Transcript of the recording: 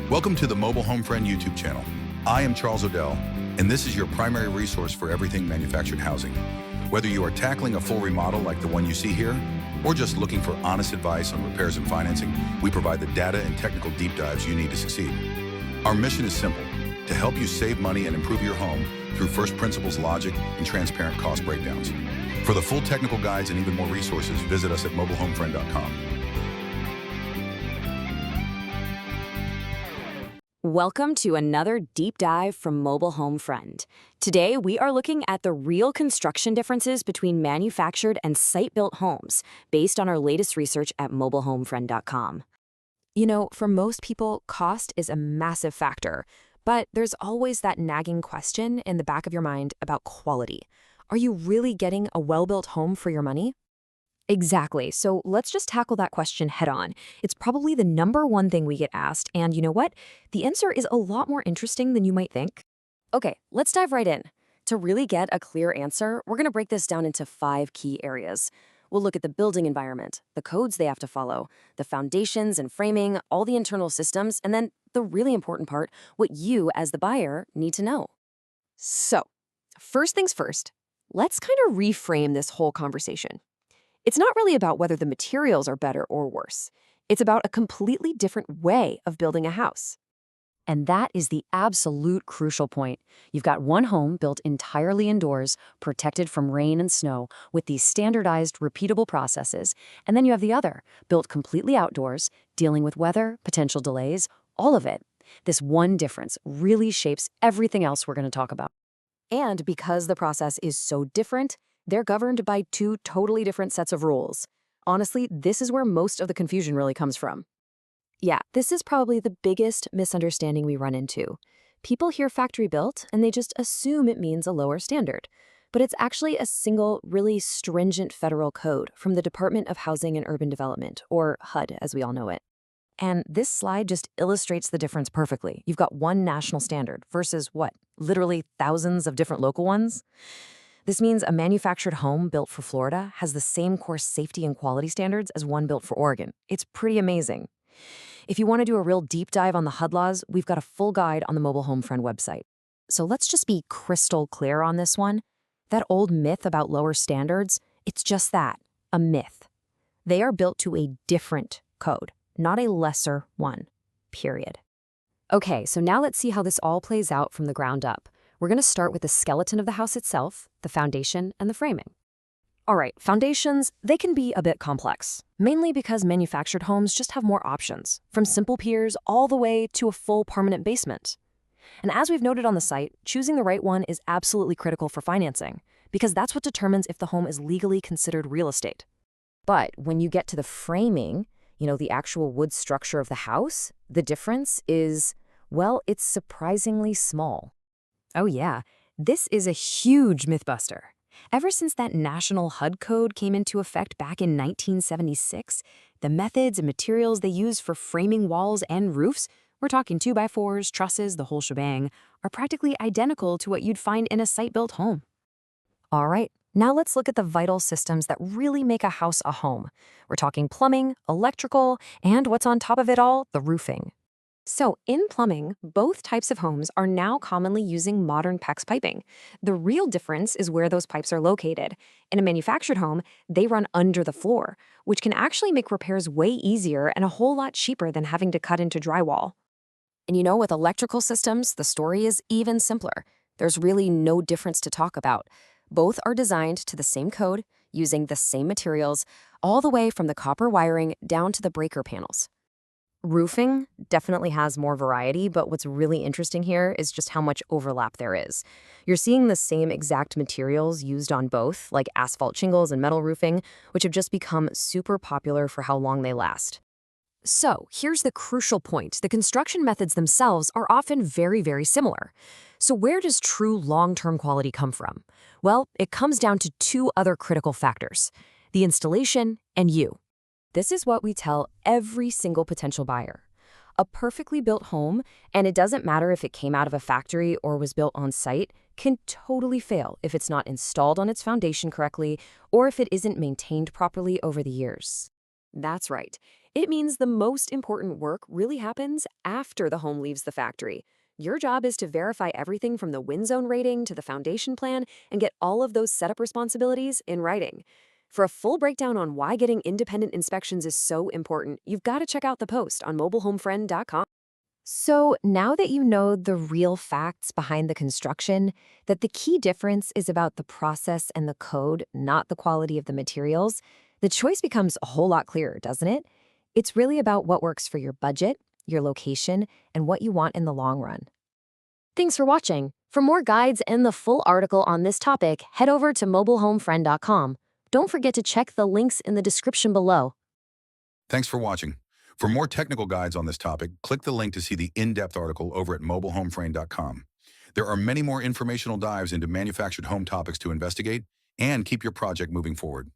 Welcome to the Mobile Home Friend YouTube channel. I am Charles Odell, and this is your primary resource for everything manufactured housing. Whether you are tackling a full remodel like the one you see here, or just looking for honest advice on repairs and financing, we provide the data and technical deep dives you need to succeed. Our mission is simple: to help you save money and improve your home through first principles logic and transparent cost breakdowns. For the full technical guides and even more resources, visit us at mobilehomefriend.com. Welcome to another deep dive from Mobile Home Friend. Today, we are looking at the real construction differences between manufactured and site-built homes, based on our latest research at mobilehomefriend.com. You know, for most people, cost is a massive factor, but there's always that nagging question in the back of your mind about quality. Are you really getting a well-built home for your money? Exactly. So let's just tackle that question head on. It's probably the number one thing we get asked, and you know what? The answer is a lot more interesting than you might think. Okay, let's dive right in. To really get a clear answer, we're going to break this down into 5 key areas. We'll look at the building environment, the codes they have to follow, the foundations and framing, all the internal systems, and then the really important part, what you as the buyer need to know. So, first things first, let's kind of reframe this whole conversation. It's not really about whether the materials are better or worse. It's about a completely different way of building a house. And that is the absolute crucial point. You've got one home built entirely indoors, protected from rain and snow, with these standardized, repeatable processes. And then you have the other, built completely outdoors, dealing with weather, potential delays, all of it. This one difference really shapes everything else we're going to talk about. And because the process is so different, they're governed by 2 totally different sets of rules. Honestly, this is where most of the confusion really comes from. Yeah, this is probably the biggest misunderstanding we run into. People hear factory built and they just assume it means a lower standard. But it's actually a single, really stringent federal code from the Department of Housing and Urban Development, or HUD as we all know it. And this slide just illustrates the difference perfectly. You've got one national standard versus what? Literally thousands of different local ones? This means a manufactured home built for Florida has the same core safety and quality standards as one built for Oregon. It's pretty amazing. If you want to do a real deep dive on the HUD laws, we've got a full guide on the Mobile Home Friend website. So let's just be crystal clear on this one. That old myth about lower standards, it's just that, a myth. They are built to a different code, not a lesser one, period. Okay, so now let's see how this all plays out from the ground up. We're going to start with the skeleton of the house itself, the foundation, and the framing. All right, foundations, they can be a bit complex, mainly because manufactured homes just have more options, from simple piers all the way to a full permanent basement. And as we've noted on the site, choosing the right one is absolutely critical for financing, because that's what determines if the home is legally considered real estate. But when you get to the framing, the actual wood structure of the house, the difference is, well, it's surprisingly small. Oh yeah, this is a huge mythbuster. Ever since that national HUD Code came into effect back in 1976, the methods and materials they use for framing walls and roofs, we're talking 2x4s, trusses, the whole shebang, are practically identical to what you'd find in a site-built home. All right, now let's look at the vital systems that really make a house a home. We're talking plumbing, electrical, and what's on top of it all, the roofing. So in plumbing, both types of homes are now commonly using modern PEX piping. The real difference is where those pipes are located. In a manufactured home, they run under the floor, which can actually make repairs way easier and a whole lot cheaper than having to cut into drywall. And with electrical systems, the story is even simpler. There's really no difference to talk about. Both are designed to the same code, using the same materials, all the way from the copper wiring down to the breaker panels. Roofing definitely has more variety, but what's really interesting here is just how much overlap there is. You're seeing the same exact materials used on both, like asphalt shingles and metal roofing, which have just become super popular for how long they last. So here's the crucial point. The construction methods themselves are often very, very similar. So where does true long-term quality come from? Well, it comes down to 2 other critical factors: the installation and you. This is what we tell every single potential buyer. A perfectly built home, and it doesn't matter if it came out of a factory or was built on site, can totally fail if it's not installed on its foundation correctly or if it isn't maintained properly over the years. That's right. It means the most important work really happens after the home leaves the factory. Your job is to verify everything from the wind zone rating to the foundation plan and get all of those setup responsibilities in writing. For a full breakdown on why getting independent inspections is so important, you've got to check out the post on mobilehomefriend.com. So now that you know the real facts behind the construction, that the key difference is about the process and the code, not the quality of the materials, the choice becomes a whole lot clearer, doesn't it? It's really about what works for your budget, your location, and what you want in the long run. Thanks for watching. For more guides and the full article on this topic, head over to mobilehomefriend.com. Don't forget to check the links in the description below. Thanks for watching. For more technical guides on this topic, click the link to see the in-depth article over at mobilehomeframe.com. There are many more informational dives into manufactured home topics to investigate and keep your project moving forward.